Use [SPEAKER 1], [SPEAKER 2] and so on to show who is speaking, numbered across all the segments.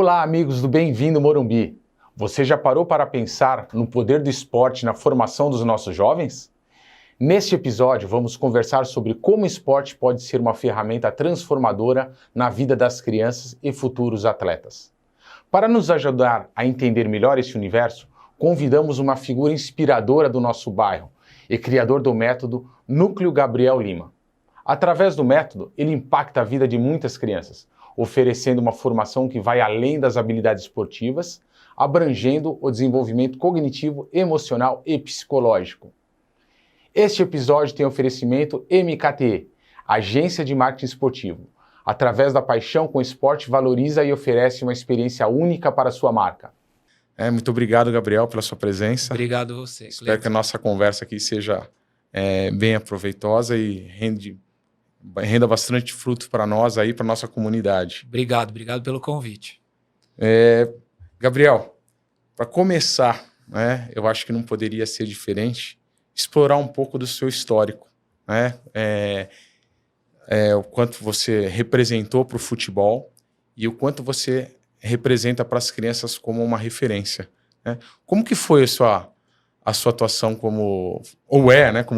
[SPEAKER 1] Olá, amigos do Bem-vindo Morumbi. Você já parou para pensar no poder do esporte na formação dos nossos jovens? Neste episódio, vamos conversar sobre como o esporte pode ser uma ferramenta transformadora na vida das crianças e futuros atletas. Para nos ajudar a entender melhor esse universo, convidamos uma figura inspiradora do nosso bairro e criador do método Núcleo Gabriel Lima. Através do método, ele impacta a vida de muitas crianças, oferecendo uma formação que vai além das habilidades esportivas, abrangendo o desenvolvimento cognitivo, emocional e psicológico. Este episódio tem oferecimento MKTE, Agência de Marketing Esportivo. Através da paixão com o esporte, valoriza e oferece uma experiência única para a sua marca. Muito obrigado, Gabriel, pela sua presença.
[SPEAKER 2] Obrigado a você.
[SPEAKER 1] Espero que a nossa conversa aqui seja bem aproveitosa e renda bastante fruto para nós aí, para nossa comunidade.
[SPEAKER 2] Obrigado pelo convite.
[SPEAKER 1] Gabriel, para começar, eu acho que não poderia ser diferente, explorar um pouco do seu histórico, o quanto você representou para o futebol e o quanto você representa para as crianças como uma referência. Como que foi a sua atuação como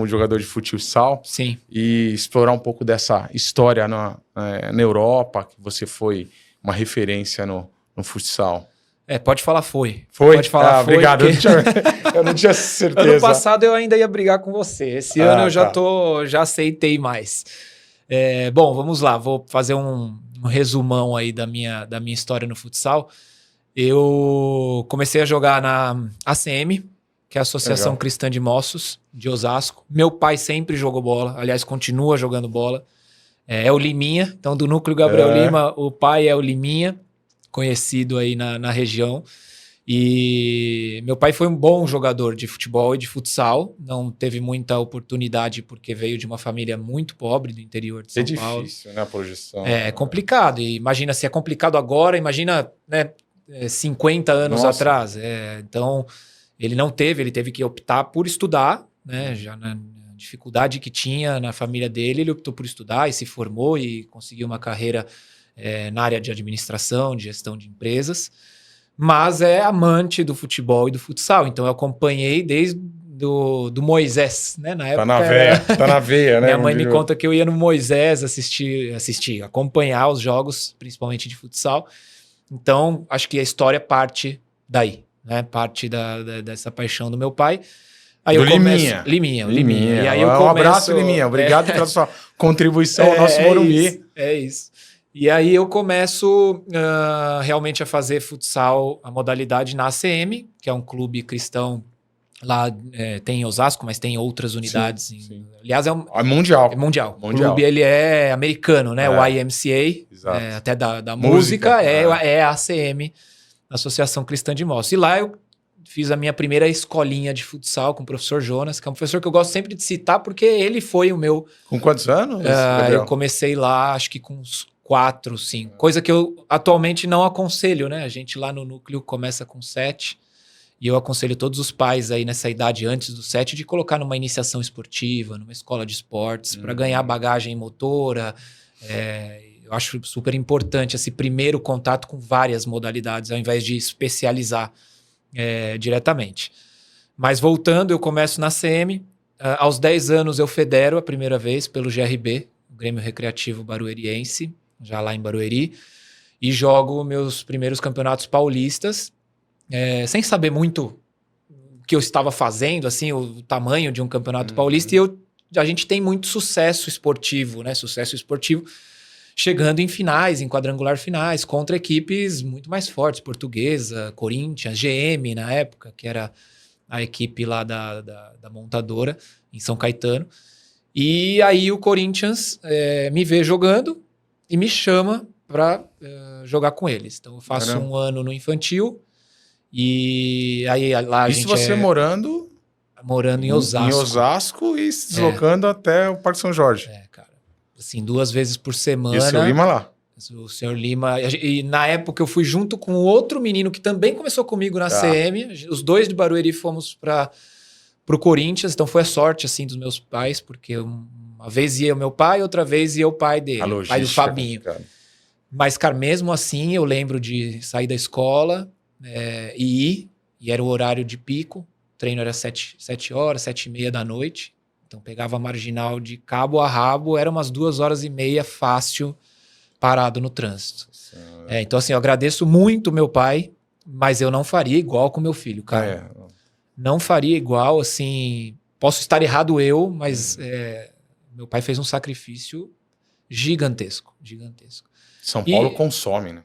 [SPEAKER 1] jogador de futsal?
[SPEAKER 2] Sim.
[SPEAKER 1] E explorar um pouco dessa história na Europa, que você foi uma referência no futsal.
[SPEAKER 2] Pode falar foi.
[SPEAKER 1] Foi?
[SPEAKER 2] Pode falar foi.
[SPEAKER 1] Obrigado. Porque... eu não tinha certeza.
[SPEAKER 2] Ano passado eu ainda ia brigar com você. Esse ano eu já aceitei mais. Bom, vamos lá. Vou fazer um resumão aí da minha história no futsal. Eu comecei a jogar na ACM, que é a Associação Cristã de Moços, de Osasco. Meu pai sempre jogou bola, aliás, continua jogando bola. É o Liminha, então do Núcleo Gabriel Lima, o pai é o Liminha, conhecido aí na região. E meu pai foi um bom jogador de futebol e de futsal, não teve muita oportunidade porque veio de uma família muito pobre do interior de São Paulo.
[SPEAKER 1] É difícil, né, a projeção.
[SPEAKER 2] É complicado, e imagina se é complicado agora, imagina 50 anos atrás. Então... ele teve que optar por estudar, né? Já na dificuldade que tinha na família dele, ele optou por estudar e se formou e conseguiu uma carreira na área de administração, de gestão de empresas, mas é amante do futebol e do futsal, então eu acompanhei desde do Moisés, né? Na época,
[SPEAKER 1] tá na veia, né?
[SPEAKER 2] Minha mãe me conta que eu ia no Moisés acompanhar os jogos, principalmente de futsal, então acho que a história parte daí. Parte dessa paixão do meu pai. Aí eu começo... Liminha. E aí
[SPEAKER 1] Um abraço, Liminha. Obrigado pela sua contribuição ao nosso Morumbi.
[SPEAKER 2] É isso. E aí eu começo realmente a fazer futsal, a modalidade na ACM, que é um clube cristão lá, tem em Osasco, mas tem outras unidades.
[SPEAKER 1] Sim.
[SPEAKER 2] Aliás,
[SPEAKER 1] é mundial.
[SPEAKER 2] É mundial. O clube ele é americano, né? O IMCA, até da música, é a ACM, Associação Cristã de Moços. E lá eu fiz a minha primeira escolinha de futsal com o professor Jonas, que é um professor que eu gosto sempre de citar, porque ele foi o meu...
[SPEAKER 1] Com quantos anos?
[SPEAKER 2] Eu comecei lá, acho que com uns 4, 5. Coisa que eu atualmente não aconselho, né? A gente lá no núcleo começa com 7. E eu aconselho todos os pais aí nessa idade antes dos 7 de colocar numa iniciação esportiva, numa escola de esportes, para ganhar bagagem motora. Eu acho super importante esse primeiro contato com várias modalidades, ao invés de especializar diretamente. Mas voltando, eu começo na CM. Aos 10 anos eu federo a primeira vez pelo GRB, o Grêmio Recreativo Barueriense, já lá em Barueri, e jogo meus primeiros campeonatos paulistas, sem saber muito o que eu estava fazendo, assim, o tamanho de um campeonato paulista, e a gente tem muito sucesso esportivo, né? Sucesso esportivo chegando em finais, em quadrangular finais, contra equipes muito mais fortes, Portuguesa, Corinthians, GM na época, que era a equipe lá da montadora, em São Caetano. E aí o Corinthians me vê jogando e me chama para jogar com eles. Então eu faço um ano no infantil, e aí lá a gente...
[SPEAKER 1] Isso você morando
[SPEAKER 2] em Osasco.
[SPEAKER 1] Em Osasco e se deslocando até o Parque São Jorge.
[SPEAKER 2] Cara. Assim, 2 vezes por semana.
[SPEAKER 1] E o Sr. Lima lá?
[SPEAKER 2] O Sr. Lima... E na época eu fui junto com outro menino que também começou comigo na CM. Os 2 de Barueri fomos pro Corinthians. Então foi a sorte, assim, dos meus pais, porque uma vez ia o meu pai, outra vez ia o pai dele. O pai do Fabinho. Cara. Mas, cara, mesmo assim, eu lembro de sair da escola e ir, e era o horário de pico. O treino era 7 horas, 7h30 da noite. Então, pegava a marginal de cabo a rabo, era umas 2h30 fácil, parado no trânsito. Então, assim, eu agradeço muito meu pai, mas eu não faria igual com meu filho, cara. Não faria igual, assim... Posso estar errado eu, mas meu pai fez um sacrifício gigantesco.
[SPEAKER 1] São Paulo consome, né?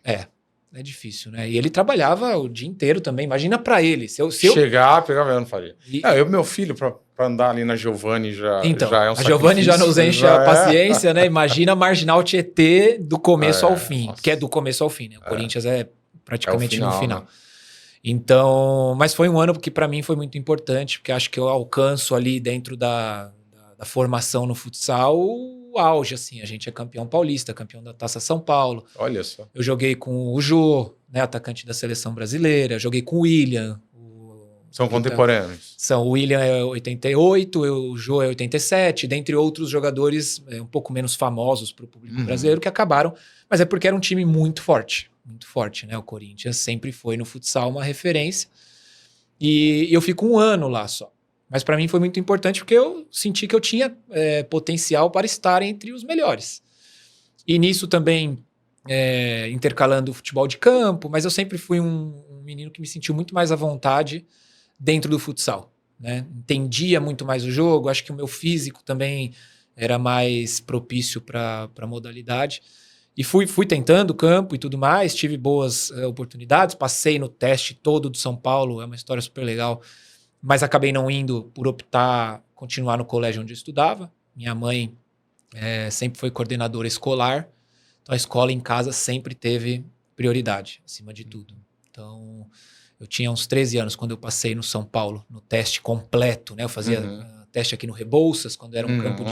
[SPEAKER 2] É difícil, né? E ele trabalhava o dia inteiro também. Imagina pra ele.
[SPEAKER 1] Chegar, pegava, eu não faria. Meu filho, pra andar ali na Giovanni já é um sacrifício.
[SPEAKER 2] A Giovanni já nos enche a paciência, né? Imagina a Marginal Tietê do começo ao fim. Nossa. Que é do começo ao fim, né? O Corinthians é praticamente no final. Né? Então, mas foi um ano que pra mim foi muito importante, porque acho que eu alcanço ali dentro da formação no futsal o auge, assim. A gente é campeão paulista, campeão da Taça São Paulo.
[SPEAKER 1] Olha só.
[SPEAKER 2] Eu joguei com o Jô, né, atacante da seleção brasileira. Joguei com o William.
[SPEAKER 1] São contemporâneos.
[SPEAKER 2] O William é 88, o Jô é 87, dentre outros jogadores um pouco menos famosos para o público brasileiro que acabaram. Mas é porque era um time muito forte, né? O Corinthians sempre foi no futsal uma referência. E eu fico um ano lá só. Mas para mim foi muito importante porque eu senti que eu tinha potencial para estar entre os melhores. E nisso também intercalando o futebol de campo, mas eu sempre fui um menino que me sentiu muito mais à vontade dentro do futsal, né? Entendia muito mais o jogo, acho que o meu físico também era mais propício para a modalidade. E fui tentando o campo e tudo mais, tive boas oportunidades, passei no teste todo do São Paulo, é uma história super legal. Mas acabei não indo por optar continuar no colégio onde eu estudava. Minha mãe sempre foi coordenadora escolar. Então a escola em casa sempre teve prioridade, acima de tudo. Então eu tinha uns 13 anos quando eu passei no São Paulo, no teste completo, né? Eu fazia teste aqui no Rebouças, quando era um campo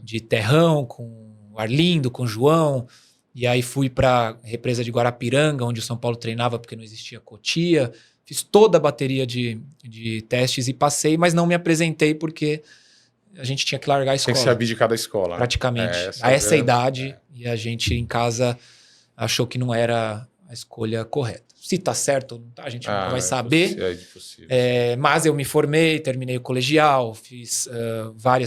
[SPEAKER 2] de terrão, com o Arlindo, com o João. E aí fui para a represa de Guarapiranga, onde o São Paulo treinava porque não existia Cotia. Fiz toda a bateria de testes e passei, mas não me apresentei porque a gente tinha que largar a escola.
[SPEAKER 1] Tem que se abdicar da escola.
[SPEAKER 2] Praticamente. A essa idade, e a gente em casa achou que não era a escolha correta. Se tá certo ou não tá, a gente nunca vai saber.
[SPEAKER 1] É impossível.
[SPEAKER 2] Mas eu me formei, terminei o colegial, fiz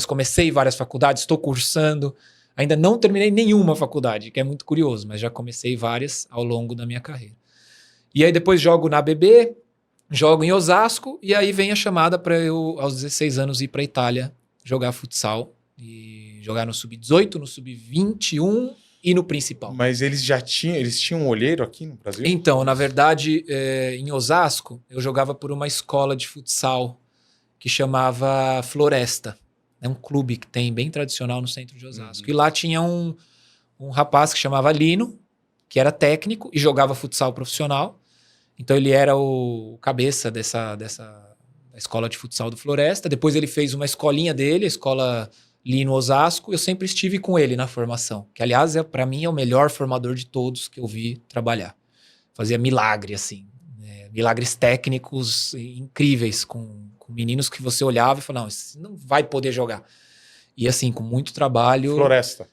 [SPEAKER 2] comecei várias faculdades, estou cursando. Ainda não terminei nenhuma faculdade, que é muito curioso, mas já comecei várias ao longo da minha carreira. E aí depois jogo na ABB, jogo em Osasco, e aí vem a chamada para eu, aos 16 anos, ir para a Itália jogar futsal. E jogar no Sub-18, no Sub-21 e no principal.
[SPEAKER 1] Mas eles tinham um olheiro aqui no Brasil?
[SPEAKER 2] Então, na verdade, em Osasco, eu jogava por uma escola de futsal que chamava Floresta. É um clube que tem bem tradicional no centro de Osasco. E lá tinha um rapaz que chamava Lino, que era técnico e jogava futsal profissional. Então ele era o cabeça dessa escola de futsal do Floresta. Depois ele fez uma escolinha dele, a escola Lino Osasco. Eu sempre estive com ele na formação, que aliás para mim é o melhor formador de todos que eu vi trabalhar. Fazia milagre, assim, milagres técnicos incríveis com meninos que você olhava e falava, não, esse não vai poder jogar. E assim, com muito trabalho...
[SPEAKER 1] Floresta.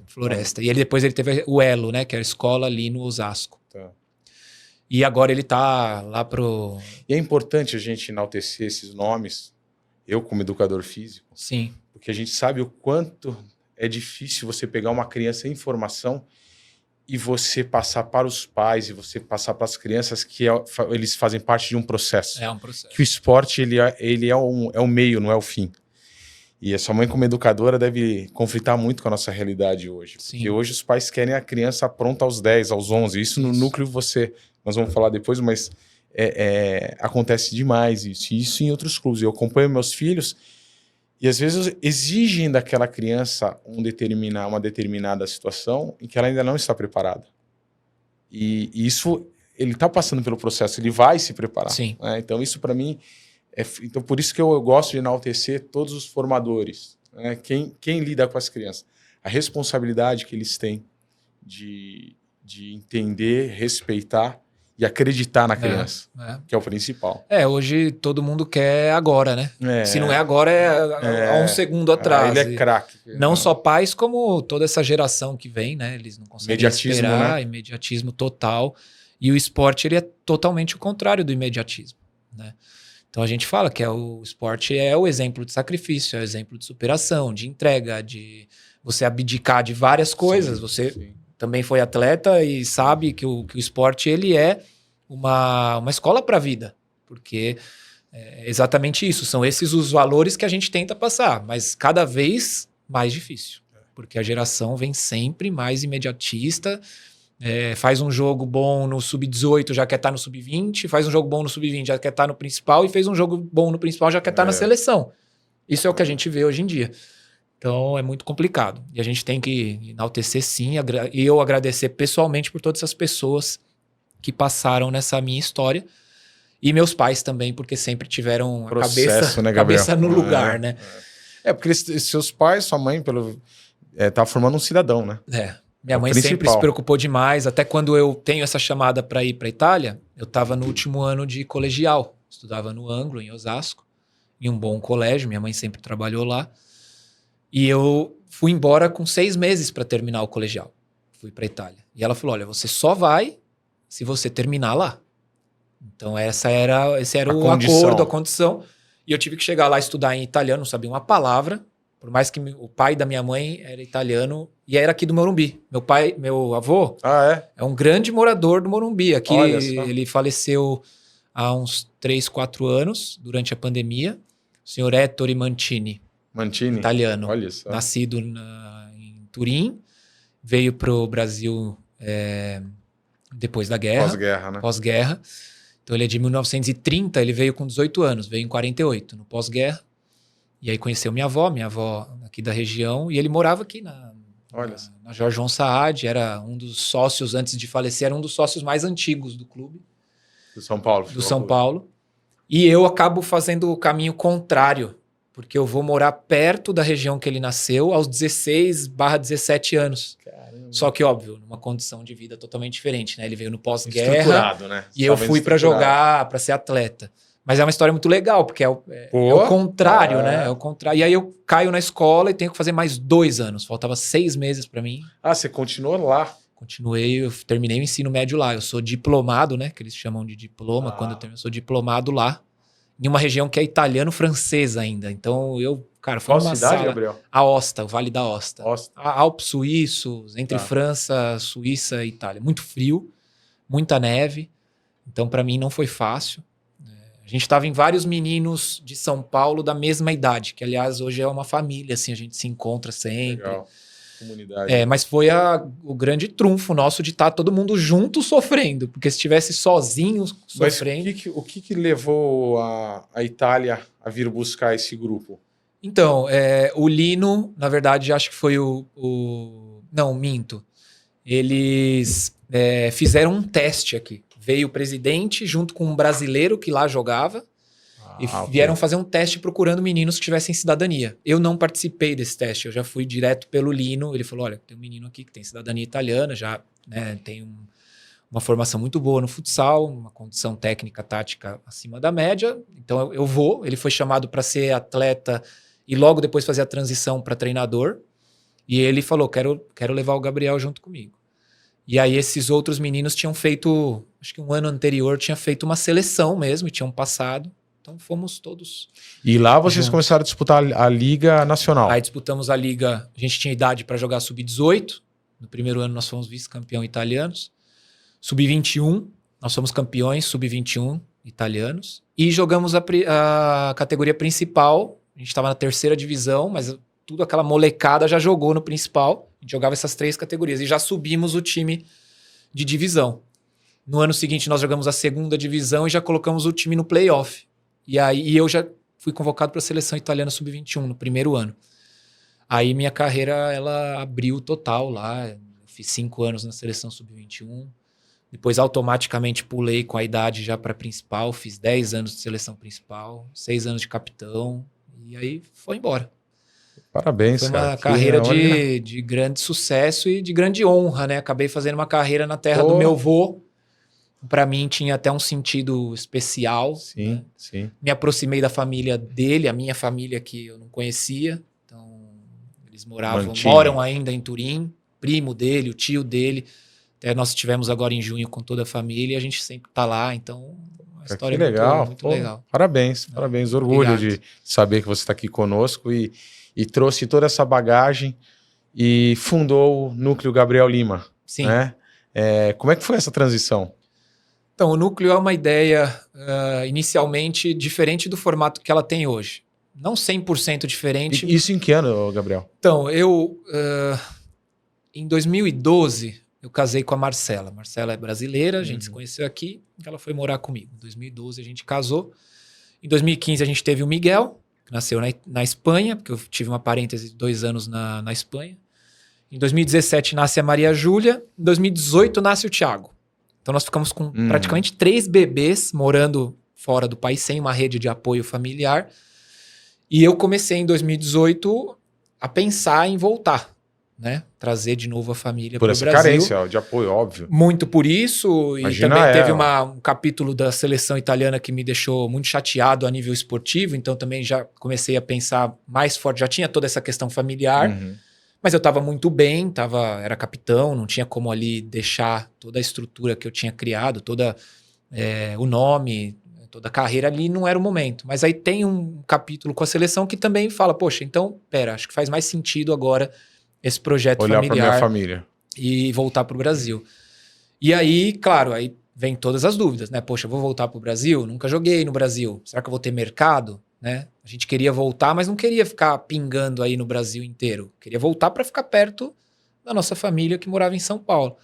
[SPEAKER 2] Floresta. E depois ele teve o Elo, né, que é a escola Lino Osasco.
[SPEAKER 1] Tá.
[SPEAKER 2] E agora ele tá lá pro...
[SPEAKER 1] E é importante a gente enaltecer esses nomes, eu como educador físico.
[SPEAKER 2] Sim.
[SPEAKER 1] Porque a gente sabe o quanto é difícil você pegar uma criança em formação e você passar para os pais e você passar para as crianças que eles fazem parte de um processo.
[SPEAKER 2] É um processo.
[SPEAKER 1] Que o esporte ele é o meio, não é o fim. E a sua mãe como educadora deve conflitar muito com a nossa realidade hoje.
[SPEAKER 2] Sim.
[SPEAKER 1] Porque hoje os pais querem a criança pronta aos 10, aos 11. Isso no núcleo nós vamos falar depois, mas acontece demais isso. E isso em outros clubes. Eu acompanho meus filhos e às vezes exigem daquela criança uma determinada situação em que ela ainda não está preparada. E isso, ele está passando pelo processo, ele vai se preparar.
[SPEAKER 2] Sim.
[SPEAKER 1] Né? Então isso para mim... Então, por isso que eu gosto de enaltecer todos os formadores, né? Quem lida com as crianças. A responsabilidade que eles têm de entender, respeitar E acreditar na criança, que é o principal.
[SPEAKER 2] Hoje todo mundo quer agora, né? Se não é agora, há um segundo atrás.
[SPEAKER 1] Ele é craque.
[SPEAKER 2] Não só pais, como toda essa geração que vem, né? Eles não conseguem esperar, imediatismo total. E o esporte, ele é totalmente o contrário do imediatismo, né? Então a gente fala que o esporte é o exemplo de sacrifício, é o exemplo de superação, de entrega, de você abdicar de várias coisas. Você também foi atleta e sabe que o esporte, ele é uma escola para a vida, porque é exatamente isso, são esses os valores que a gente tenta passar, mas cada vez mais difícil, porque a geração vem sempre mais imediatista, faz um jogo bom no sub-18, já quer estar no sub-20, faz um jogo bom no sub-20, já quer estar no principal, e fez um jogo bom no principal, já quer estar na seleção. Isso é o que a gente vê hoje em dia. Então é muito complicado. E a gente tem que enaltecer sim, e eu agradecer pessoalmente por todas essas pessoas que passaram nessa minha história. E meus pais também, porque sempre tiveram a cabeça no lugar, né?
[SPEAKER 1] Porque seus pais, sua mãe, tava formando um cidadão, né?
[SPEAKER 2] Minha mãe sempre se preocupou demais. Até quando eu tenho essa chamada para ir para Itália, eu estava no último ano de colegial. Estudava no Anglo, em Osasco, em um bom colégio. Minha mãe sempre trabalhou lá. E eu fui embora com 6 meses para terminar o colegial. Fui para Itália. E ela falou, olha, você só vai se você terminar lá. Então esse era o acordo, a condição. E eu tive que chegar lá e estudar em italiano, não sabia uma palavra. Por mais que o pai da minha mãe era italiano e era aqui do Morumbi. Meu avô é um grande morador do Morumbi. Aqui ele faleceu há uns 3, 4 anos, durante a pandemia. O senhor Ettore Mantini. Italiano.
[SPEAKER 1] Olha só.
[SPEAKER 2] Nascido em Turim. Veio para o Brasil depois da guerra.
[SPEAKER 1] Pós-guerra, né?
[SPEAKER 2] Pós-guerra. Então ele é de 1930, ele veio com 18 anos. Veio em 48, no pós-guerra. E aí conheceu minha avó aqui da região, e ele morava aqui na Jorge João Saad, era um dos sócios, antes de falecer, era um dos sócios mais antigos do clube.
[SPEAKER 1] Do São Paulo.
[SPEAKER 2] Do São Paulo. E eu acabo fazendo o caminho contrário, porque eu vou morar perto da região que ele nasceu aos 16/17 anos. Caramba. Só que, óbvio, numa condição de vida totalmente diferente, né? Ele veio no pós-guerra,
[SPEAKER 1] né?
[SPEAKER 2] E eu fui para jogar, para ser atleta. Mas é uma história muito legal, porque é o contrário, né? É o contrário. E aí eu caio na escola e tenho que fazer mais 2 anos. Faltava 6 meses para mim.
[SPEAKER 1] Você continuou lá?
[SPEAKER 2] Continuei, eu terminei o ensino médio lá. Eu sou diplomado, né? Que eles chamam de diploma. Quando eu termino, eu sou diplomado lá. Em uma região que é italiano-francesa ainda. Então cara, foi uma
[SPEAKER 1] cidade,
[SPEAKER 2] sala...
[SPEAKER 1] Gabriel?
[SPEAKER 2] A Aosta, o Vale da Aosta. Alpes suíços, entre França, Suíça e Itália. Muito frio, muita neve. Então, para mim, não foi fácil. A gente estava em vários meninos de São Paulo da mesma idade, que, aliás, hoje é uma família, assim, a gente se encontra sempre.
[SPEAKER 1] Legal. Comunidade.
[SPEAKER 2] Mas foi o grande trunfo nosso de estar todo mundo junto sofrendo, porque se estivesse sozinho sofrendo...
[SPEAKER 1] Mas o que levou a Itália a vir buscar esse grupo?
[SPEAKER 2] Então, o Lino, na verdade, acho que foi Não, minto. Eles fizeram um teste aqui. Veio o presidente junto com um brasileiro que lá jogava e vieram fazer um teste procurando meninos que tivessem cidadania. Eu não participei desse teste, eu já fui direto pelo Lino. Ele falou, olha, tem um menino aqui que tem cidadania italiana, já tem uma formação muito boa no futsal, uma condição técnica, tática acima da média, então eu vou. Ele foi chamado para ser atleta e logo depois fazer a transição para treinador. E ele falou, quero levar o Gabriel junto comigo. E aí esses outros meninos tinham feito, acho que um ano anterior, tinha feito uma seleção mesmo, e tinham passado. Então fomos todos.
[SPEAKER 1] E lá vocês começaram a disputar a Liga Nacional?
[SPEAKER 2] Aí disputamos a Liga, a gente tinha idade para jogar Sub-18. No primeiro ano nós fomos vice-campeão italianos. Sub-21, nós fomos campeões Sub-21 italianos. E jogamos a categoria principal. A gente estava na 3ª divisão, mas tudo aquela molecada já jogou no principal. A gente jogava essas 3 categorias e já subimos o time de divisão. No ano seguinte nós jogamos a 2ª divisão e já colocamos o time no playoff. E aí eu já fui convocado para a seleção italiana sub-21 no primeiro ano. Aí minha carreira ela abriu total lá. Eu fiz 5 anos na seleção sub-21. Depois automaticamente pulei com a idade já para principal. Fiz 10 anos de seleção principal, 6 anos de capitão. E aí foi embora.
[SPEAKER 1] Parabéns,
[SPEAKER 2] foi
[SPEAKER 1] cara.
[SPEAKER 2] Foi uma carreira de grande sucesso e de grande honra, né? Acabei fazendo uma carreira na terra do meu avô, Para mim tinha até um sentido especial.
[SPEAKER 1] Sim,
[SPEAKER 2] né?
[SPEAKER 1] sim.
[SPEAKER 2] Me aproximei da família dele, a minha família que eu não conhecia. Então, eles moram ainda em Turim, primo dele, o tio dele. Até nós estivemos agora em junho com toda a família e a gente sempre tá lá, então a história
[SPEAKER 1] Que legal.
[SPEAKER 2] é muito legal.
[SPEAKER 1] Parabéns, parabéns. Orgulho
[SPEAKER 2] Obrigado.
[SPEAKER 1] de saber que você está aqui conosco e trouxe toda essa bagagem e fundou o Núcleo Gabriel Lima.
[SPEAKER 2] Sim.
[SPEAKER 1] Né? Como é que foi essa transição?
[SPEAKER 2] Então, o Núcleo é uma ideia inicialmente diferente do formato que ela tem hoje. Não 100% diferente.
[SPEAKER 1] Isso em que ano, Gabriel?
[SPEAKER 2] Então, em 2012... eu casei com a Marcela. Marcela é brasileira, a gente se conheceu aqui, ela foi morar comigo. Em 2012 a gente casou. Em 2015 a gente teve o Miguel, que nasceu na Espanha, porque eu tive uma parêntese de 2 anos na Espanha. Em 2017 nasce a Maria Júlia. Em 2018 nasce o Thiago. Então nós ficamos com praticamente 3 bebês morando fora do país, sem uma rede de apoio familiar. E eu comecei em 2018 a pensar em voltar. Né? Trazer de novo a família para o Brasil.
[SPEAKER 1] Por essa carência de apoio, óbvio.
[SPEAKER 2] Muito por isso.
[SPEAKER 1] Imagina,
[SPEAKER 2] e também teve um capítulo da seleção italiana que me deixou muito chateado a nível esportivo. Então também já comecei a pensar mais forte. Já tinha toda essa questão familiar. Mas eu estava muito bem, era capitão. Não tinha como ali deixar toda a estrutura que eu tinha criado. O nome, toda a carreira ali. Não era o momento. Mas aí tem um capítulo com a seleção que também fala, poxa, então, acho que faz mais sentido agora esse projeto
[SPEAKER 1] olhar
[SPEAKER 2] familiar.
[SPEAKER 1] Olhar para minha família.
[SPEAKER 2] E voltar para o Brasil. E aí, claro, aí vem todas as dúvidas, né? Poxa, eu vou voltar para o Brasil? Nunca joguei no Brasil. Será que eu vou ter mercado? Né? A gente queria voltar, mas não queria ficar pingando aí no Brasil inteiro. Queria voltar para ficar perto da nossa família que morava em São Paulo.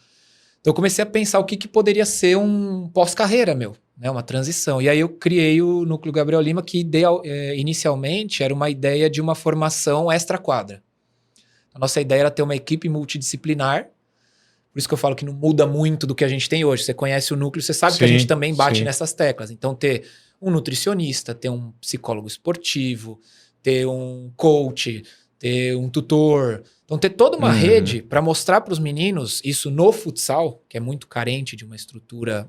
[SPEAKER 2] Então eu comecei a pensar o que poderia ser um pós-carreira meu, né? Uma transição. E aí eu criei o Núcleo Gabriel Lima, que inicialmente era uma ideia de uma formação extra-quadra. A nossa ideia era ter uma equipe multidisciplinar, por isso que eu falo que não muda muito do que a gente tem hoje. Você conhece o núcleo, você sabe que a gente também bate nessas teclas. Então, ter um nutricionista, ter um psicólogo esportivo, ter um coach, ter um tutor. Então, ter toda uma rede para mostrar para os meninos isso no futsal, que é muito carente de uma estrutura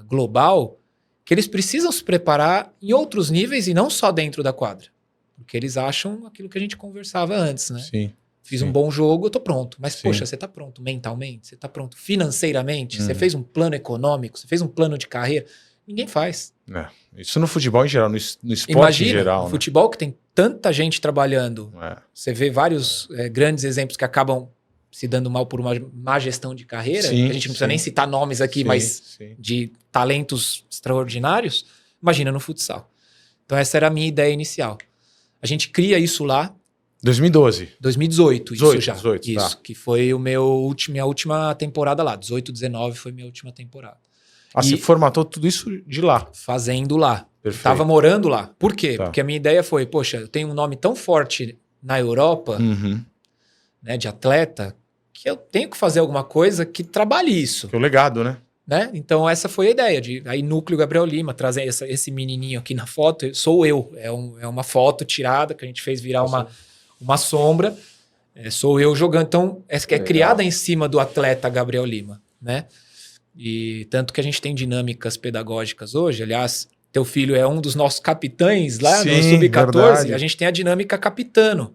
[SPEAKER 2] global, que eles precisam se preparar em outros níveis e não só dentro da quadra. Porque eles acham aquilo que a gente conversava antes, né?
[SPEAKER 1] Sim.
[SPEAKER 2] Fiz um bom jogo, eu tô pronto. Mas, poxa, você tá pronto mentalmente? Você tá pronto financeiramente? Você fez um plano econômico? Você fez um plano de carreira? Ninguém faz.
[SPEAKER 1] Isso no futebol em geral, no esporte
[SPEAKER 2] Imagina,
[SPEAKER 1] em geral.
[SPEAKER 2] No futebol que tem tanta gente trabalhando. Você vê vários grandes exemplos que acabam se dando mal por uma má gestão de carreira. A gente não precisa nem citar nomes aqui, mas de talentos extraordinários. Imagina no futsal. Então essa era a minha ideia inicial. A gente cria isso lá.
[SPEAKER 1] 2012.
[SPEAKER 2] 2018, isso já.
[SPEAKER 1] 18,
[SPEAKER 2] isso, que foi minha última temporada lá. 18, 19 foi minha última temporada.
[SPEAKER 1] Você formatou tudo isso de lá?
[SPEAKER 2] Fazendo lá.
[SPEAKER 1] Perfeito.
[SPEAKER 2] Tava morando lá. Por quê? Porque a minha ideia foi, poxa, eu tenho um nome tão forte na Europa, né, de atleta, que eu tenho que fazer alguma coisa que trabalhe isso.
[SPEAKER 1] Que é o legado, né?
[SPEAKER 2] Então essa foi a ideia. Aí Núcleo Gabriel Lima, trazer esse menininho aqui na foto, sou eu. É uma foto tirada que a gente fez virar uma sombra. Sou eu jogando. Então, é criada em cima do atleta Gabriel Lima, né? E tanto que a gente tem dinâmicas pedagógicas hoje. Aliás, teu filho é um dos nossos capitães lá no Sub-14.
[SPEAKER 1] Verdade.
[SPEAKER 2] A gente tem a dinâmica capitano,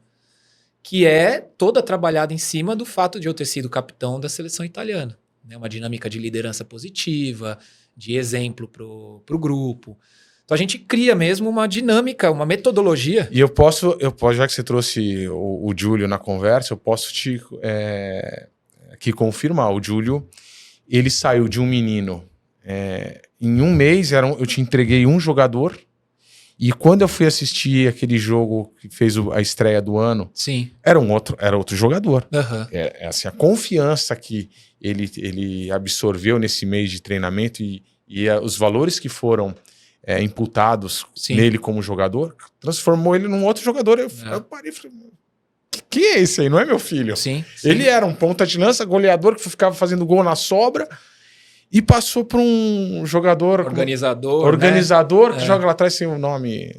[SPEAKER 2] que é toda trabalhada em cima do fato de eu ter sido capitão da seleção italiana. Né? Uma dinâmica de liderança positiva, de exemplo pro grupo. Então a gente cria mesmo uma dinâmica, uma metodologia.
[SPEAKER 1] E eu posso, já que você trouxe o Júlio na conversa, eu posso te aqui confirmar. O Júlio, ele saiu de um menino. Em um mês, eu te entreguei um jogador. E quando eu fui assistir aquele jogo que fez a estreia do ano,
[SPEAKER 2] sim,
[SPEAKER 1] era outro jogador.
[SPEAKER 2] Uhum.
[SPEAKER 1] Assim, a confiança que ele absorveu nesse mês de treinamento e os valores que foram imputados nele como jogador, transformou ele num outro jogador. Eu parei e falei, que é esse aí? Não é meu filho?
[SPEAKER 2] Sim.
[SPEAKER 1] Ele era um ponta de lança, goleador, que ficava fazendo gol na sobra e passou para um jogador...
[SPEAKER 2] Organizador,
[SPEAKER 1] que joga lá atrás sem o nome...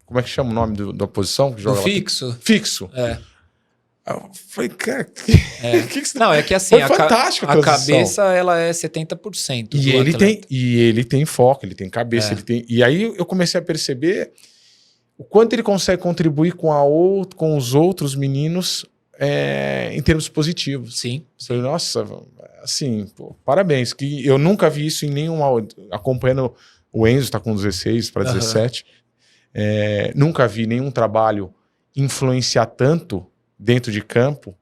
[SPEAKER 1] Como é que chama o nome da posição? Que joga
[SPEAKER 2] fixo.
[SPEAKER 1] Fixo. Eu falei, cara, que você...
[SPEAKER 2] Não, é que assim,
[SPEAKER 1] Foi fantástico
[SPEAKER 2] a cabeça ela é 70% do atleta.
[SPEAKER 1] E ele tem foco, ele tem cabeça, ele tem... E aí eu comecei a perceber o quanto ele consegue contribuir com os outros meninos em termos positivos.
[SPEAKER 2] Sim.
[SPEAKER 1] Falei, nossa, assim, pô, parabéns. Que eu nunca vi isso em nenhuma... Acompanhando o Enzo, tá com 16 para 17. Nunca vi nenhum trabalho influenciar tanto dentro de campo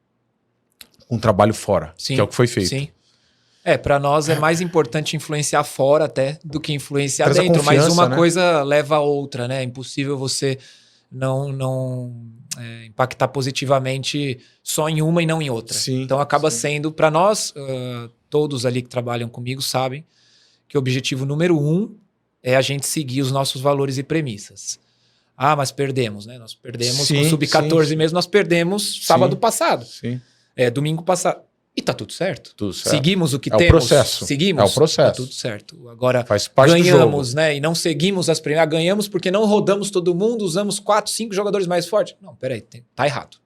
[SPEAKER 1] com um trabalho fora,
[SPEAKER 2] Sim,
[SPEAKER 1] que é o que foi feito.
[SPEAKER 2] Sim. Para nós é mais importante influenciar fora até do que influenciar
[SPEAKER 1] Traz
[SPEAKER 2] dentro. Mas uma
[SPEAKER 1] né?
[SPEAKER 2] coisa leva a outra, né? É impossível você não impactar positivamente só em uma e não em outra.
[SPEAKER 1] Sim,
[SPEAKER 2] então acaba sendo, para nós, todos ali que trabalham comigo sabem que o objetivo número 1 é a gente seguir os nossos valores e premissas. Ah, mas perdemos, né? Nós perdemos com o Sub-14 mesmo, nós perdemos sábado passado.
[SPEAKER 1] Sim.
[SPEAKER 2] Domingo passado. E tá tudo certo.
[SPEAKER 1] Tudo certo.
[SPEAKER 2] Seguimos o que
[SPEAKER 1] temos.
[SPEAKER 2] O processo. Seguimos.
[SPEAKER 1] É o processo.
[SPEAKER 2] Tá tudo certo. Agora,
[SPEAKER 1] faz parte
[SPEAKER 2] ganhamos, né? E não seguimos as premissas. Ganhamos porque não rodamos todo mundo, usamos 4, 5 jogadores mais fortes. Não, peraí, tá errado.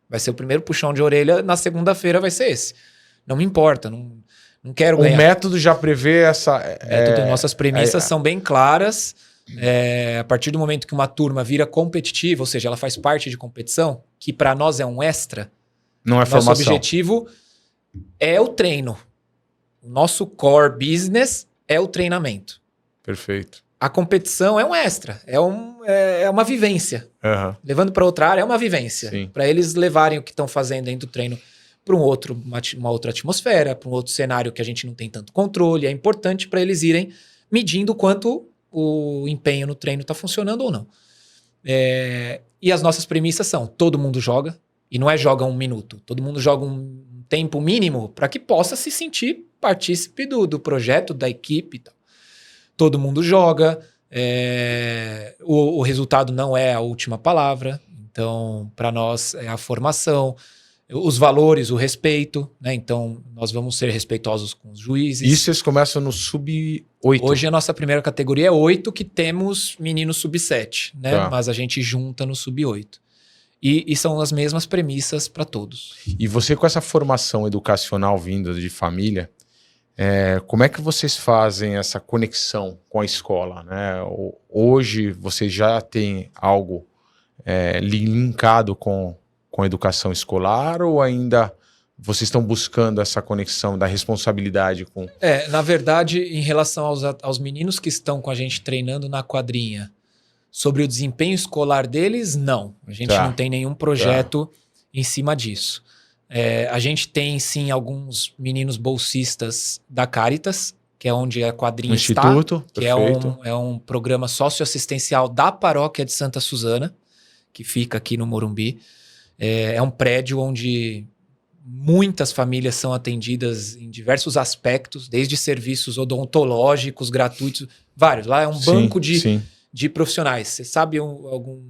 [SPEAKER 2] Vai ser o primeiro puxão de orelha, na segunda-feira vai ser esse. Não me importa, não quero ganhar.
[SPEAKER 1] O método já prevê essa...
[SPEAKER 2] Nossas premissas são bem claras. A partir do momento que uma turma vira competitiva, ou seja, ela faz parte de competição, que para nós é um extra,
[SPEAKER 1] não é formação.
[SPEAKER 2] Nosso objetivo é o treino. O nosso core business é o treinamento.
[SPEAKER 1] Perfeito.
[SPEAKER 2] A competição é um extra, é uma vivência.
[SPEAKER 1] Uhum.
[SPEAKER 2] Levando para outra área é uma vivência. Para eles levarem o que estão fazendo dentro do treino para uma outra atmosfera, para um outro cenário que a gente não tem tanto controle. É importante para eles irem medindo quanto o empenho no treino está funcionando ou não. E as nossas premissas são: todo mundo joga, e não joga 1 minuto, todo mundo joga um tempo mínimo para que possa se sentir partícipe do projeto, da equipe e tal. Todo mundo joga, o resultado não é a última palavra, então para nós é a formação, os valores, o respeito, né? Então nós vamos ser respeitosos com os juízes.
[SPEAKER 1] Isso eles começam no sub-8.
[SPEAKER 2] Hoje a nossa primeira categoria é 8, que temos meninos sub-7, né? Tá. Mas a gente junta no sub-8. E são as mesmas premissas para todos.
[SPEAKER 1] E você, com essa formação educacional vinda de família, como é que vocês fazem essa conexão com a escola, né? Hoje vocês já têm algo linkado com a educação escolar, ou ainda vocês estão buscando essa conexão da responsabilidade com...
[SPEAKER 2] Na verdade, em relação aos meninos que estão com a gente treinando na quadrinha, sobre o desempenho escolar deles, não. A gente não tem nenhum projeto em cima disso. A gente tem, sim, alguns meninos bolsistas da Caritas, que é onde a quadrinha está.
[SPEAKER 1] Instituto,
[SPEAKER 2] que é um programa socioassistencial da paróquia de Santa Suzana, que fica aqui no Morumbi. É um prédio onde muitas famílias são atendidas em diversos aspectos, desde serviços odontológicos, gratuitos, vários. Lá é um banco de profissionais. Você sabe alguma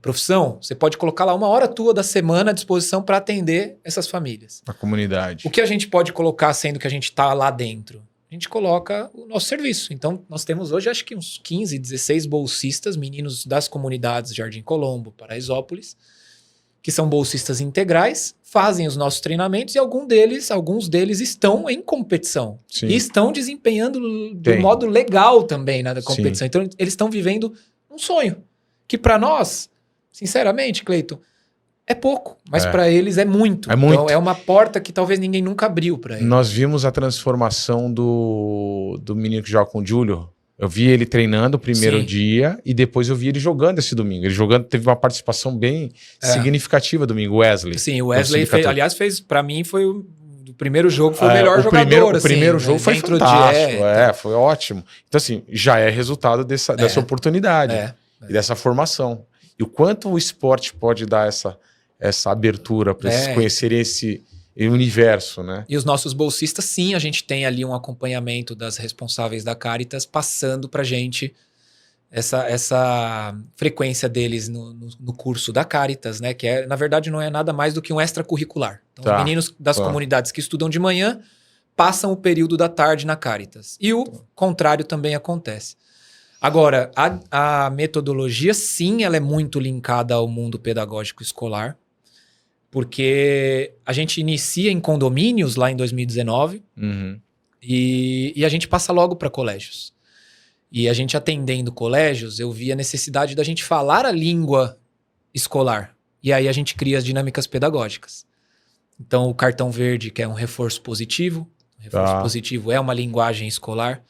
[SPEAKER 2] profissão? Você pode colocar lá 1 hora tua da semana à disposição para atender essas famílias.
[SPEAKER 1] A comunidade.
[SPEAKER 2] O que a gente pode colocar, sendo que a gente está lá dentro? A gente coloca o nosso serviço. Então, nós temos hoje, acho que uns 15, 16 bolsistas, meninos das comunidades Jardim Colombo, Paraisópolis, que são bolsistas integrais, fazem os nossos treinamentos e alguns deles estão em competição.
[SPEAKER 1] Sim.
[SPEAKER 2] E estão desempenhando de modo legal também na competição. Sim. Então, eles estão vivendo um sonho, que para nós, sinceramente, Cleiton, é pouco, mas para eles é muito. Então é uma porta que talvez ninguém nunca abriu para eles.
[SPEAKER 1] Nós vimos a transformação do menino que joga com o Júlio. Eu vi ele treinando o primeiro dia e depois eu vi ele jogando esse domingo. Ele jogando, teve uma participação bem significativa domingo, Wesley.
[SPEAKER 2] Sim, o Wesley fez, para mim, foi o primeiro jogo, foi o melhor jogador.
[SPEAKER 1] O primeiro jogo foi fantástico, foi ótimo. Então assim, já é resultado dessa oportunidade e dessa formação. E o quanto o esporte pode dar essa abertura para eles conhecerem esse universo, né?
[SPEAKER 2] E os nossos bolsistas, sim, a gente tem ali um acompanhamento das responsáveis da Caritas passando pra gente essa frequência deles no curso da Caritas, né? Que na verdade não é nada mais do que um extracurricular. Então, os meninos das comunidades que estudam de manhã passam o período da tarde na Caritas. E o contrário também acontece. Agora, a metodologia, sim, ela é muito linkada ao mundo pedagógico escolar, porque a gente inicia em condomínios lá em 2019 e a gente passa logo para colégios. E a gente atendendo colégios, eu vi a necessidade da gente falar a língua escolar. E aí a gente cria as dinâmicas pedagógicas. Então, o cartão verde, que é um reforço positivo. O reforço positivo é uma linguagem escolar.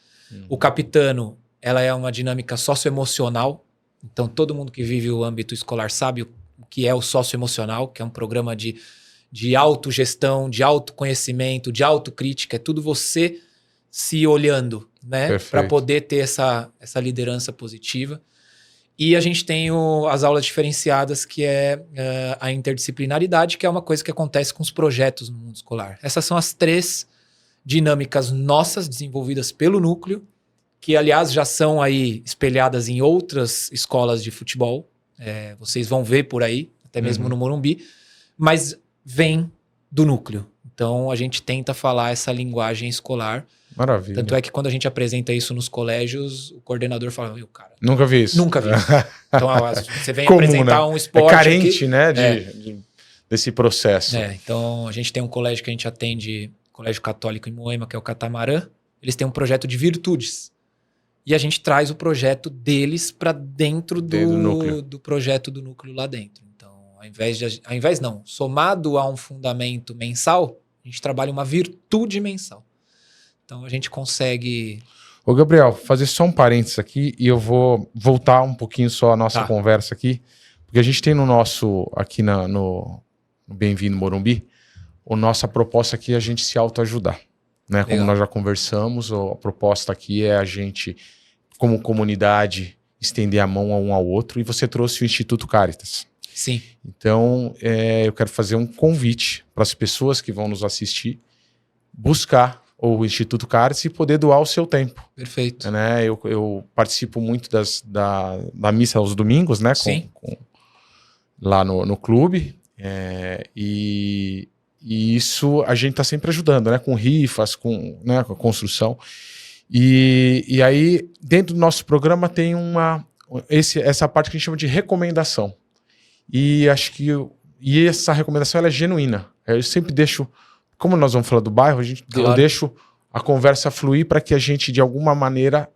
[SPEAKER 2] O capitano, ela é uma dinâmica socioemocional. Então, todo mundo que vive o âmbito escolar sabe o que é o socioemocional, que é um programa de autogestão, de autoconhecimento, de autocrítica. É tudo você se olhando, né? Para poder ter essa liderança positiva. E a gente tem as aulas diferenciadas, que é a interdisciplinaridade, que é uma coisa que acontece com os projetos no mundo escolar. Essas são as 3 dinâmicas nossas, desenvolvidas pelo núcleo, que, aliás, já são aí espelhadas em outras escolas de futebol. Vocês vão ver por aí, até mesmo no Morumbi, mas vem do núcleo. Então, a gente tenta falar essa linguagem escolar.
[SPEAKER 1] Maravilha.
[SPEAKER 2] Tanto é que quando a gente apresenta isso nos colégios, o coordenador fala, meu, cara...
[SPEAKER 1] Nunca vi isso.
[SPEAKER 2] Nunca vi isso. Então, você vem apresentar, né? Um esporte...
[SPEAKER 1] É carente,
[SPEAKER 2] aqui,
[SPEAKER 1] né, desse processo.
[SPEAKER 2] Então, a gente tem um colégio que a gente atende, Colégio Católico em Moema, que é o Catamarã. Eles têm um projeto de virtudes. E a gente traz o projeto deles para dentro do projeto do núcleo lá dentro. Então, somado a um fundamento mensal, a gente trabalha uma virtude mensal. Então a gente consegue...
[SPEAKER 1] Ô Gabriel, fazer só um parênteses aqui e eu vou voltar um pouquinho só a nossa conversa aqui, porque a gente tem no nosso, aqui no Bem-vindo Morumbi, a nossa proposta aqui é a gente se autoajudar, né? Como nós já conversamos, a proposta aqui é a gente, como comunidade, estender a mão a um ao outro, e você trouxe o Instituto Caritas.
[SPEAKER 2] Sim.
[SPEAKER 1] Então, eu quero fazer um convite para as pessoas que vão nos assistir, buscar o Instituto Caritas e poder doar o seu tempo.
[SPEAKER 2] Perfeito.
[SPEAKER 1] Né? Eu participo muito da missa aos domingos, né? Lá no clube. E isso a gente está sempre ajudando, né? Com rifas, com a construção. E aí, dentro do nosso programa, tem essa parte que a gente chama de recomendação. E acho que essa recomendação ela é genuína. Eu sempre deixo... Como nós vamos falar do bairro, eu deixo a conversa fluir para que a gente, de alguma maneira,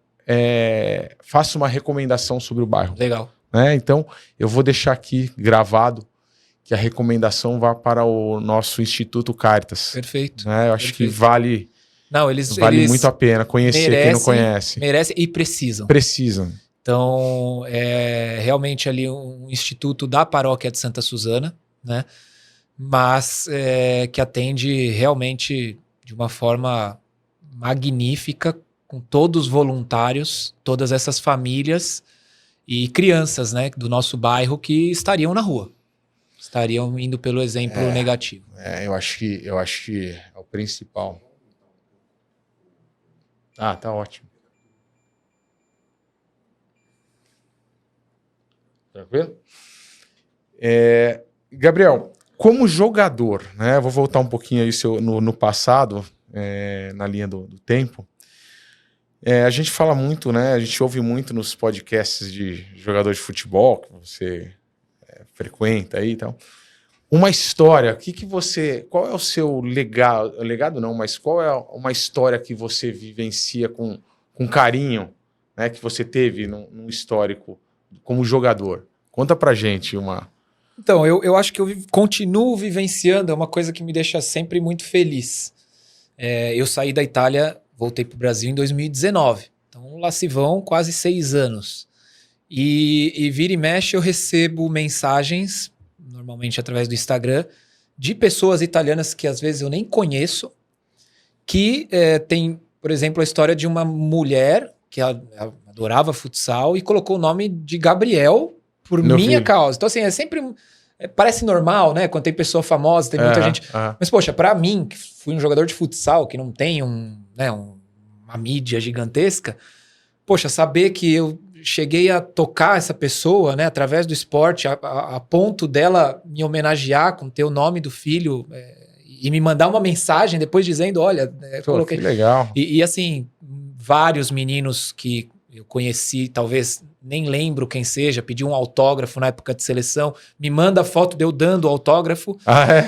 [SPEAKER 1] faça uma recomendação sobre o bairro.
[SPEAKER 2] Legal.
[SPEAKER 1] Né? Então, eu vou deixar aqui gravado que a recomendação vá para o nosso Instituto Caritas.
[SPEAKER 2] Perfeito.
[SPEAKER 1] Né? Eu acho que vale muito a pena conhecer quem não conhece.
[SPEAKER 2] Merece e precisam.
[SPEAKER 1] Precisam.
[SPEAKER 2] Então, é realmente ali um instituto da paróquia de Santa Suzana, né? Mas que atende realmente de uma forma magnífica, com todos os voluntários, todas essas famílias e crianças, né, do nosso bairro que estariam na rua, estariam indo pelo exemplo negativo.
[SPEAKER 1] Eu acho que é o principal. Tá ótimo. Tranquilo? Gabriel, como jogador, né? Vou voltar um pouquinho aí no passado, na linha do tempo. A gente fala muito, né? A gente ouve muito nos podcasts de jogador de futebol que você frequenta aí e tal. Uma história, qual é o seu legado não, mas qual é uma história que você vivencia com carinho, né? Que você teve num histórico como jogador? Conta pra gente uma...
[SPEAKER 2] Então, eu acho que eu continuo vivenciando, é uma coisa que me deixa sempre muito feliz. Eu saí da Itália, voltei para o Brasil em 2019. Então, lá se vão quase 6 anos. E vira e mexe eu recebo mensagens, normalmente através do Instagram, de pessoas italianas que às vezes eu nem conheço, que tem, por exemplo, a história de uma mulher que adorava futsal e colocou o nome de Gabriel por minha causa. Então, assim, sempre... Parece normal, né? Quando tem pessoa famosa, tem muita gente... Mas, poxa, pra mim, que fui um jogador de futsal, que não tem uma mídia gigantesca, poxa, saber que eu cheguei a tocar essa pessoa, né? Através do esporte, a ponto dela me homenagear com ter o nome do filho e me mandar uma mensagem depois dizendo, olha... coloquei...
[SPEAKER 1] Que legal.
[SPEAKER 2] E assim, vários meninos que eu conheci, talvez nem lembro quem seja, pedi um autógrafo na época de seleção, me manda a foto de eu dando o autógrafo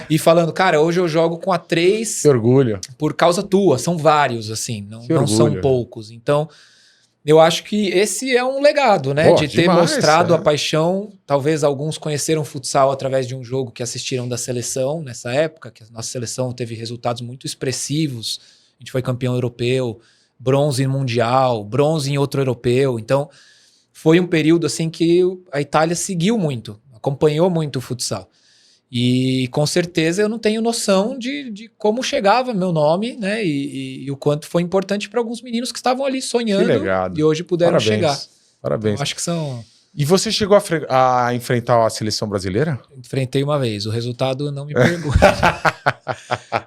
[SPEAKER 2] e falando, cara, hoje eu jogo com a 3
[SPEAKER 1] Que orgulho.
[SPEAKER 2] por causa tua. São vários, assim, não são poucos. Então, eu acho que esse é um legado, né? De ter mostrado a paixão. Talvez alguns conheceram futsal através de um jogo que assistiram da seleção nessa época, que a nossa seleção teve resultados muito expressivos. A gente foi campeão europeu, bronze em mundial, bronze em outro europeu. Então, foi um período assim que a Itália seguiu muito, acompanhou muito o futsal. E com certeza eu não tenho noção de como chegava meu nome, né? E o quanto foi importante para alguns meninos que estavam ali sonhando e hoje puderam chegar.
[SPEAKER 1] Parabéns.
[SPEAKER 2] Então, acho que são...
[SPEAKER 1] E você chegou a enfrentar a seleção brasileira?
[SPEAKER 2] Enfrentei uma vez. O resultado não me pergunta.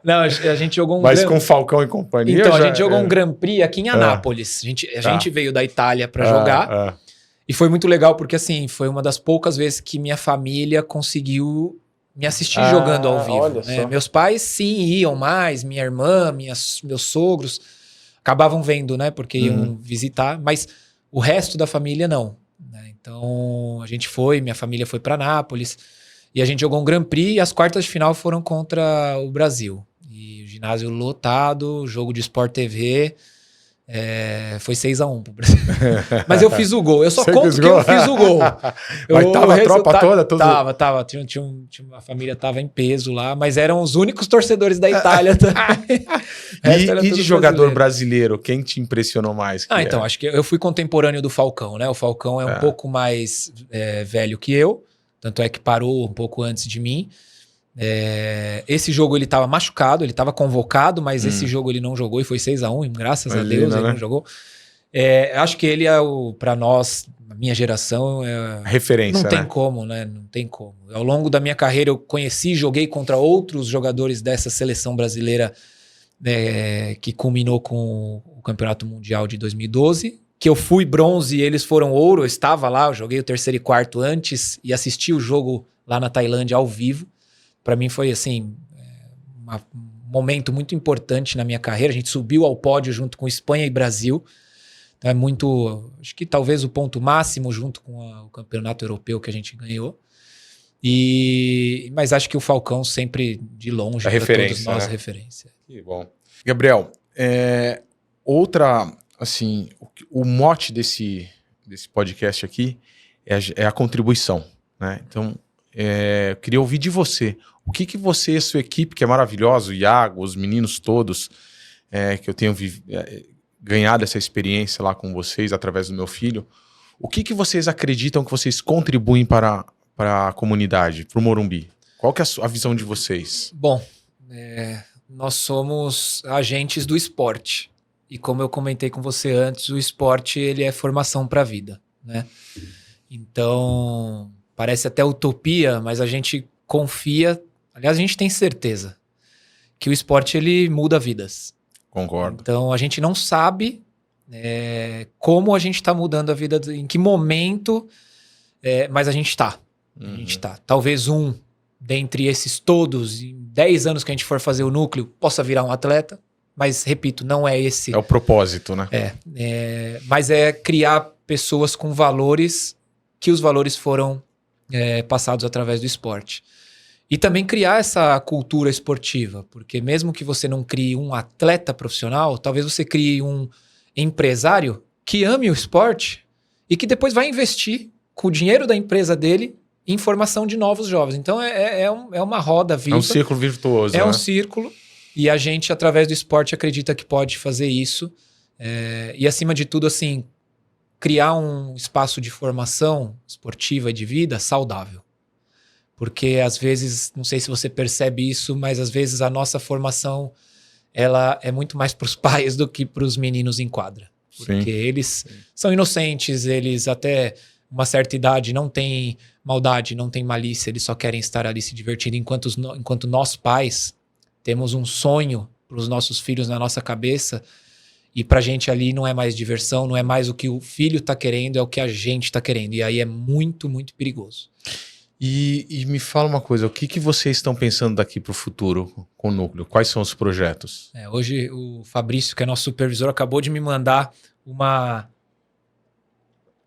[SPEAKER 2] Não, a gente jogou
[SPEAKER 1] Mas com Falcão e companhia?
[SPEAKER 2] Então, a gente jogou um Grand Prix aqui em Anápolis. A gente veio da Itália para jogar. E foi muito legal porque, assim, foi uma das poucas vezes que minha família conseguiu me assistir jogando ao vivo. Né? Meus pais, sim, iam mais. Minha irmã, meus sogros acabavam vendo, né? Porque iam visitar. Mas o resto da família, não. Então, a gente minha família foi para Nápoles e a gente jogou um Grand Prix e as quartas de final foram contra o Brasil. E o ginásio lotado, jogo de Sport TV, foi 6-1 pro Brasil. Mas eu fiz o gol, eu só conto que eu fiz o gol.
[SPEAKER 1] Mas tava a tropa toda?
[SPEAKER 2] Tava. A família tava em peso lá, mas eram os únicos torcedores da Itália também.
[SPEAKER 1] E de jogador brasileiro, quem te impressionou mais?
[SPEAKER 2] Então, acho que eu fui contemporâneo do Falcão, né? O Falcão é um pouco mais velho que eu, tanto é que parou um pouco antes de mim. Esse jogo ele estava machucado, ele estava convocado, mas esse jogo ele não jogou e foi 6-1, graças a Deus ele não jogou. Acho que ele é para nós, a minha geração,
[SPEAKER 1] referência,
[SPEAKER 2] não tem como, né? Não tem como. Ao longo da minha carreira eu joguei contra outros jogadores dessa seleção brasileira que culminou com o Campeonato Mundial de 2012, que eu fui bronze e eles foram ouro, eu estava lá, eu joguei o terceiro e quarto antes e assisti o jogo lá na Tailândia ao vivo. Para mim foi assim um momento muito importante na minha carreira. A gente subiu ao pódio junto com Espanha e Brasil. Então acho que talvez o ponto máximo junto com o campeonato europeu que a gente ganhou. Mas acho que o Falcão sempre de longe para todos nós referência.
[SPEAKER 1] Que bom. Gabriel, assim, o mote desse podcast aqui é a contribuição, né? Então, eu queria ouvir de você. O que você e a sua equipe, que é maravilhosa, o Iago, os meninos todos, que eu tenho ganhado essa experiência lá com vocês, através do meu filho, o que vocês acreditam que vocês contribuem para a comunidade, para o Morumbi? Qual que é a visão de vocês?
[SPEAKER 2] Bom, nós somos agentes do esporte. E como eu comentei com você antes, o esporte ele é formação para a vida, né? Então, parece até utopia, mas a gente confia, aliás, a gente tem certeza que o esporte ele muda vidas.
[SPEAKER 1] Concordo.
[SPEAKER 2] Então, a gente não sabe como a gente está mudando a vida, em que momento, mas a gente está. A gente está. Talvez dentre esses todos, em 10 anos que a gente for fazer o núcleo, possa virar um atleta, mas, repito, não é esse...
[SPEAKER 1] É o propósito, né?
[SPEAKER 2] Mas criar pessoas com valores, que os valores foram passados através do esporte. E também criar essa cultura esportiva, porque mesmo que você não crie um atleta profissional, talvez você crie um empresário que ame o esporte e que depois vai investir com o dinheiro da empresa dele em formação de novos jovens. Então é uma roda viva.
[SPEAKER 1] É um círculo virtuoso.
[SPEAKER 2] Um círculo, e a gente, através do esporte, acredita que pode fazer isso. E acima de tudo, assim, criar um espaço de formação esportiva e de vida saudável. Porque às vezes, não sei se você percebe isso, mas às vezes a nossa formação ela é muito mais para os pais do que para os meninos em quadra. Porque eles são inocentes, eles até uma certa idade não têm maldade, não têm malícia, eles só querem estar ali se divertindo, enquanto nós pais temos um sonho para os nossos filhos na nossa cabeça, e pra gente ali não é mais diversão, não é mais o que o filho tá querendo, é o que a gente tá querendo. E aí é muito, muito perigoso.
[SPEAKER 1] E me fala uma coisa, o que vocês estão pensando daqui pro futuro com o Núcleo? Quais são os projetos?
[SPEAKER 2] Hoje o Fabrício, que é nosso supervisor, acabou de me mandar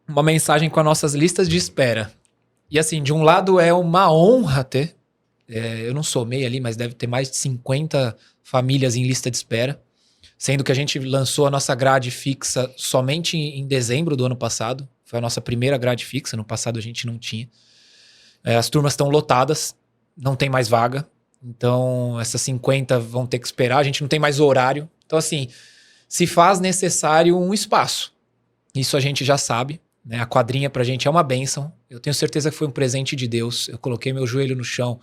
[SPEAKER 2] uma mensagem com as nossas listas de espera. E assim, de um lado é uma honra ter, eu não somei ali, mas deve ter mais de 50 famílias em lista de espera, sendo que a gente lançou a nossa grade fixa somente em dezembro do ano passado. Foi a nossa primeira grade fixa, no passado a gente não tinha. As turmas estão lotadas, não tem mais vaga, então essas 50 vão ter que esperar, a gente não tem mais horário. Então assim, se faz necessário um espaço, isso a gente já sabe, né? A quadrinha pra gente é uma bênção, eu tenho certeza que foi um presente de Deus. Eu coloquei meu joelho no chão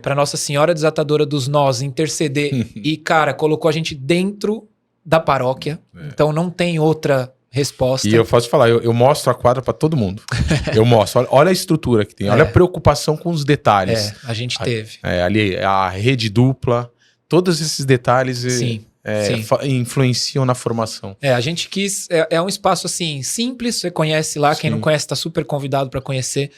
[SPEAKER 2] para Nossa Senhora Desatadora dos Nós interceder e, cara, colocou a gente dentro da paróquia. Então não tem outra resposta.
[SPEAKER 1] E eu posso falar, eu mostro a quadra para todo mundo. Eu mostro, olha a estrutura que tem, olha a preocupação com os detalhes.
[SPEAKER 2] A gente teve.
[SPEAKER 1] Ali a rede dupla, todos esses detalhes
[SPEAKER 2] Sim.
[SPEAKER 1] influenciam na formação.
[SPEAKER 2] A gente quis, é um espaço assim, simples, você conhece lá, quem não conhece está super convidado para conhecer.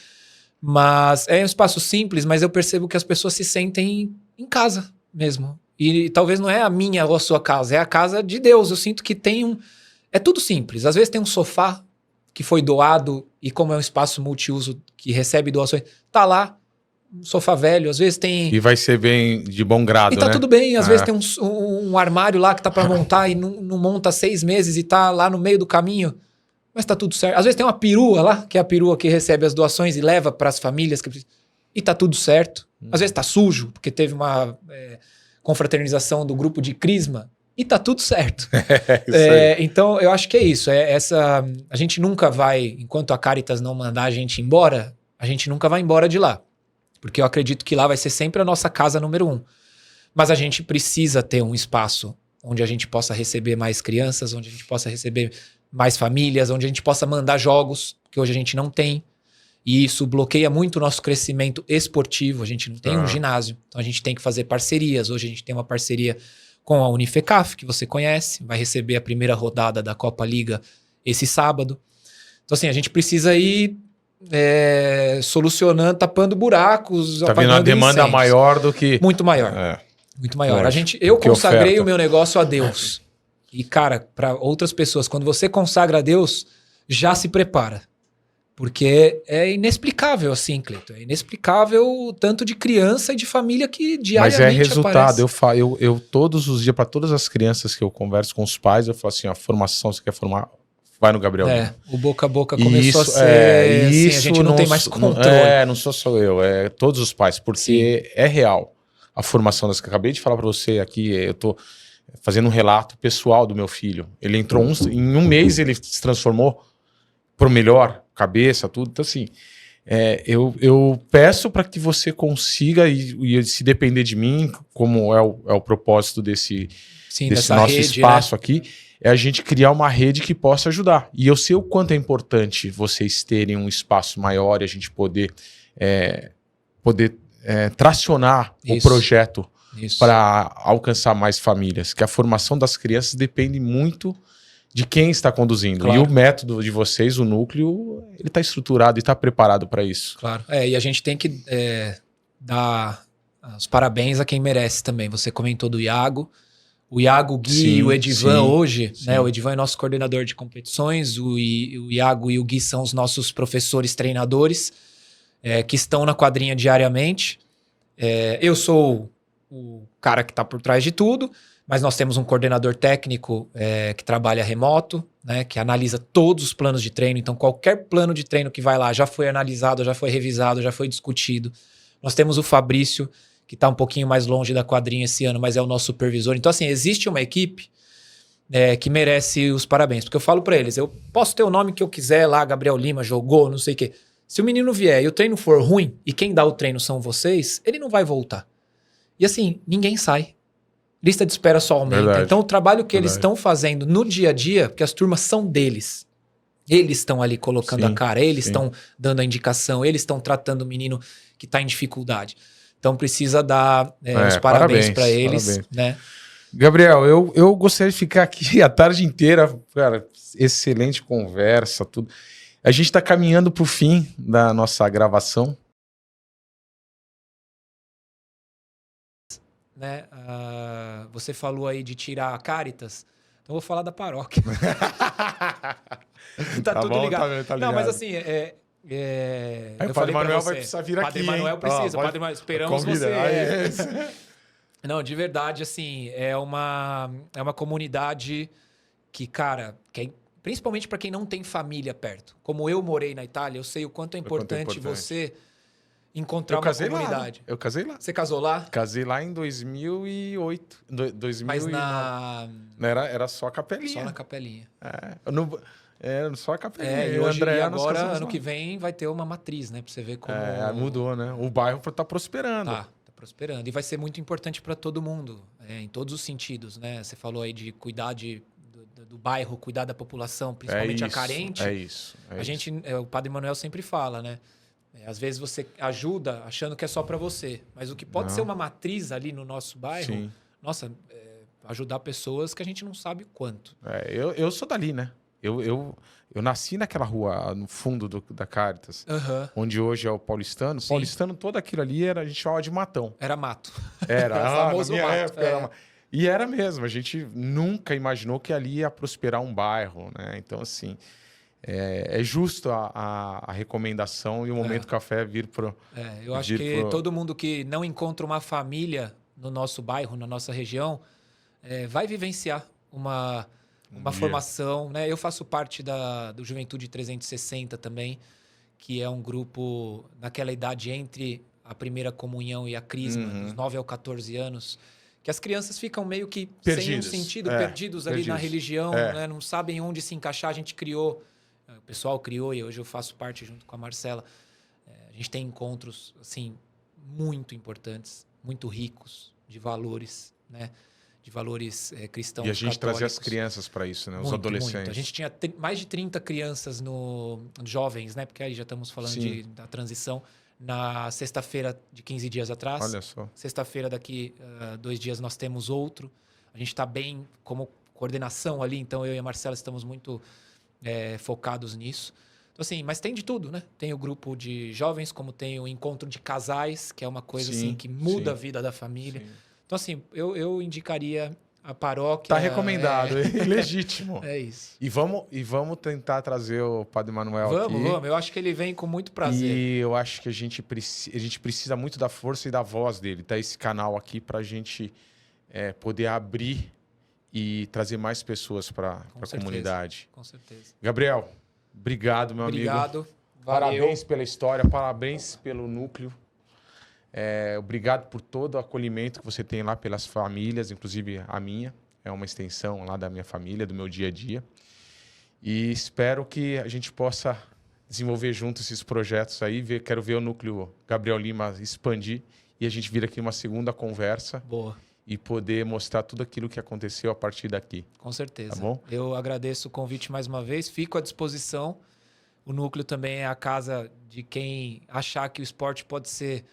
[SPEAKER 2] Mas é um espaço simples, mas eu percebo que as pessoas se sentem em casa mesmo. E talvez não é a minha ou a sua casa, é a casa de Deus. Eu sinto que tem é tudo simples. Às vezes tem um sofá que foi doado e como é um espaço multiuso que recebe doações, tá lá, um sofá velho. Às vezes tem...
[SPEAKER 1] E vai ser bem de bom grado,
[SPEAKER 2] e tá
[SPEAKER 1] né?
[SPEAKER 2] tudo bem. Às vezes tem um armário lá que tá para montar e não monta há 6 meses e tá lá no meio do caminho. Mas tá tudo certo. Às vezes tem uma perua lá, que é a perua que recebe as doações e leva para as famílias que precisam. E tá tudo certo. Às vezes tá sujo, porque teve uma confraternização do grupo de Crisma. E tá tudo certo. Então, eu acho que é isso. A gente nunca vai, enquanto a Caritas não mandar a gente embora, a gente nunca vai embora de lá. Porque eu acredito que lá vai ser sempre a nossa casa número 1. Mas a gente precisa ter um espaço onde a gente possa receber mais crianças, onde a gente possa receber mais famílias, onde a gente possa mandar jogos, que hoje a gente não tem. E isso bloqueia muito o nosso crescimento esportivo. A gente não tem um ginásio. Então a gente tem que fazer parcerias. Hoje a gente tem uma parceria com a Unifecaf, que você conhece. Vai receber a primeira rodada da Copa Liga esse sábado. Então assim, a gente precisa ir solucionando, tapando buracos,
[SPEAKER 1] tá vendo uma demanda incêndios. Maior do que...
[SPEAKER 2] Muito maior. Muito maior. Eu consagrei o meu negócio a Deus. E, cara, para outras pessoas, quando você consagra a Deus, já se prepara. Porque é inexplicável assim, Cleiton. É inexplicável o tanto de criança e de família que diariamente
[SPEAKER 1] aparece. Mas é resultado.
[SPEAKER 2] Aparece.
[SPEAKER 1] Eu todos os dias, para todas as crianças que eu converso com os pais, eu falo assim, a formação, você quer formar, vai no Gabriel Lima.
[SPEAKER 2] O boca a boca começou a ser assim, a gente não tem mais controle.
[SPEAKER 1] Não sou só eu, é todos os pais, porque é real. A formação das que eu acabei de falar para você aqui, eu tô fazendo um relato pessoal do meu filho. Ele entrou em um mês, ele se transformou pro melhor, cabeça, tudo. Então, assim, eu peço para que você consiga, e se depender de mim, como é o propósito desse nosso rede, espaço, né? Aqui, é a gente criar uma rede que possa ajudar. E eu sei o quanto é importante vocês terem um espaço maior e a gente poder tracionar o projeto para alcançar mais famílias, que a formação das crianças depende muito de quem está conduzindo. Claro. E o método de vocês, o núcleo, ele está estruturado e está preparado para isso.
[SPEAKER 2] Claro. E a gente tem que dar os parabéns a quem merece também. Você comentou do Iago. O Iago, o Gui e o Edivan hoje, né? O Edivan é nosso coordenador de competições, o Iago e o Gui são os nossos professores treinadores, que estão na quadrinha diariamente. Eu sou o cara que está por trás de tudo, mas nós temos um coordenador técnico que trabalha remoto, né, que analisa todos os planos de treino. Então, qualquer plano de treino que vai lá já foi analisado, já foi revisado, já foi discutido. Nós temos o Fabrício, que está um pouquinho mais longe da quadrinha esse ano, mas é o nosso supervisor. Então, assim, existe uma equipe que merece os parabéns. Porque eu falo para eles, eu posso ter o nome que eu quiser lá, Gabriel Lima jogou, não sei o quê. Se o menino vier e o treino for ruim, e quem dá o treino são vocês, ele não vai voltar. E assim, ninguém sai. Lista de espera só aumenta. Verdade. Então o trabalho que eles estão fazendo no dia a dia, porque as turmas são deles. Eles estão ali colocando a cara, eles estão dando a indicação, eles estão tratando o menino que está em dificuldade. Então precisa dar os parabéns para eles. Parabéns. Né?
[SPEAKER 1] Gabriel, eu gostaria de ficar aqui a tarde inteira. Cara, excelente conversa, tudo. A gente está caminhando para o fim da nossa gravação.
[SPEAKER 2] Né? Você falou aí de tirar a Caritas, Então eu vou falar da paróquia. Tá tudo
[SPEAKER 1] bom,
[SPEAKER 2] ligado.
[SPEAKER 1] tá
[SPEAKER 2] Não,
[SPEAKER 1] ligado.
[SPEAKER 2] mas assim,
[SPEAKER 1] Aí
[SPEAKER 2] eu
[SPEAKER 1] o Padre
[SPEAKER 2] falei pra
[SPEAKER 1] Manuel
[SPEAKER 2] você,
[SPEAKER 1] vai precisar vir aqui,
[SPEAKER 2] Padre Manuel
[SPEAKER 1] hein?
[SPEAKER 2] precisa,
[SPEAKER 1] Ó,
[SPEAKER 2] Padre Manuel, esperamos
[SPEAKER 1] convida.
[SPEAKER 2] você.
[SPEAKER 1] Aí, isso.
[SPEAKER 2] Não, de verdade, assim, é uma comunidade que, cara, principalmente para quem não tem família perto. Como eu morei na Itália, eu sei o quanto é importante você encontrar uma comunidade.
[SPEAKER 1] Eu casei lá.
[SPEAKER 2] Você casou lá?
[SPEAKER 1] Casei lá em 2008. 2009.
[SPEAKER 2] Mas
[SPEAKER 1] Era só a capelinha.
[SPEAKER 2] só na capelinha.
[SPEAKER 1] Só a capelinha.
[SPEAKER 2] É, e hoje,
[SPEAKER 1] André,
[SPEAKER 2] e agora,
[SPEAKER 1] casamos
[SPEAKER 2] ano
[SPEAKER 1] lá.
[SPEAKER 2] que vem, vai ter uma matriz, né? Pra você ver como...
[SPEAKER 1] Mudou, né? O bairro tá prosperando.
[SPEAKER 2] Tá prosperando. E vai ser muito importante para todo mundo, em todos os sentidos, né? Você falou aí de cuidar do bairro, cuidar da população, principalmente a carente.
[SPEAKER 1] É isso.
[SPEAKER 2] O Padre Manuel sempre fala, né? Às vezes você ajuda achando que é só para você, mas o que pode ser uma matriz ali no nosso bairro,
[SPEAKER 1] Sim.
[SPEAKER 2] nossa, ajudar pessoas que a gente não sabe o quanto.
[SPEAKER 1] Eu sou dali, né? Eu nasci naquela rua, no fundo da Caritas, onde hoje é o Paulistano.
[SPEAKER 2] Sim.
[SPEAKER 1] Paulistano, todo aquilo ali, a gente chamava de matão.
[SPEAKER 2] Era mato.
[SPEAKER 1] Era,
[SPEAKER 2] O famoso
[SPEAKER 1] na minha
[SPEAKER 2] mato.
[SPEAKER 1] época era E era mesmo, a gente nunca imaginou que ali ia prosperar um bairro, né? Então, assim, é justo a recomendação e o Momento Café vir pro...
[SPEAKER 2] Eu acho que todo mundo que não encontra uma família no nosso bairro, na nossa região, vai vivenciar uma formação, né? Eu faço parte do Juventude 360 também, que é um grupo naquela idade entre a primeira comunhão e a crisma, dos 9 aos 14 anos, que as crianças ficam meio que
[SPEAKER 1] perdidos.
[SPEAKER 2] sem um sentido, perdidos ali na religião, né? Não sabem onde se encaixar. A gente criou, o pessoal criou e hoje eu faço parte junto com a Marcela. A gente tem encontros assim muito importantes, muito ricos de valores, né? De valores cristãos.
[SPEAKER 1] E a gente
[SPEAKER 2] católicos.
[SPEAKER 1] trazia as crianças para isso, né? Os adolescentes.
[SPEAKER 2] Muito. A gente tinha mais de 30 crianças jovens, né? Porque aí já estamos falando da transição. Na sexta-feira de 15 dias atrás.
[SPEAKER 1] Olha só.
[SPEAKER 2] Sexta-feira, daqui 2 dias, nós temos outro. A gente está bem como coordenação ali, então eu e a Marcela estamos muito focados nisso. Então, assim, mas tem de tudo, né? Tem o grupo de jovens, como tem o encontro de casais, que é uma coisa assim, que muda a vida da família. Sim. Então, assim, eu indicaria a paróquia.
[SPEAKER 1] Tá recomendado, é legítimo.
[SPEAKER 2] É isso.
[SPEAKER 1] E vamos tentar trazer o Padre Manuel aqui.
[SPEAKER 2] Vamos. Eu acho que ele vem com muito prazer.
[SPEAKER 1] E eu acho que a gente precisa muito da força e da voz dele. Tá esse canal aqui pra gente poder abrir e trazer mais pessoas para a comunidade.
[SPEAKER 2] Com certeza.
[SPEAKER 1] Gabriel, obrigado, meu amigo.
[SPEAKER 2] Obrigado.
[SPEAKER 1] Parabéns pela história, parabéns pelo núcleo. Obrigado por todo o acolhimento que você tem lá pelas famílias, inclusive a minha. É uma extensão lá da minha família, do meu dia a dia. E espero que a gente possa desenvolver juntos esses projetos aí. Quero ver o núcleo Gabriel Lima expandir e a gente vir aqui uma segunda conversa.
[SPEAKER 2] Boa.
[SPEAKER 1] E poder mostrar tudo aquilo que aconteceu a partir daqui.
[SPEAKER 2] Com certeza.
[SPEAKER 1] Tá bom?
[SPEAKER 2] Eu agradeço o convite mais uma vez, fico à disposição. O núcleo também é a casa de quem achar que o esporte pode ser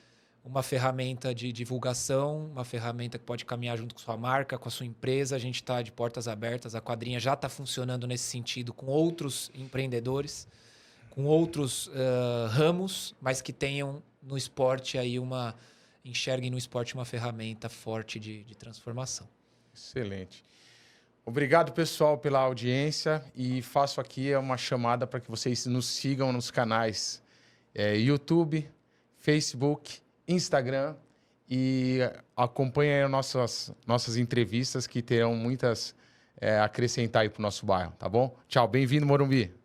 [SPEAKER 2] uma ferramenta de divulgação, uma ferramenta que pode caminhar junto com sua marca, com a sua empresa. A gente está de portas abertas, a quadrinha já está funcionando nesse sentido com outros empreendedores, com outros ramos, mas que tenham no esporte aí enxerguem no esporte uma ferramenta forte de transformação.
[SPEAKER 1] Excelente. Obrigado, pessoal, pela audiência e faço aqui uma chamada para que vocês nos sigam nos canais YouTube, Facebook, Instagram e acompanhem as nossas entrevistas que terão muitas a acrescentar aí para o nosso bairro, tá bom? Tchau, bem-vindo, Morumbi.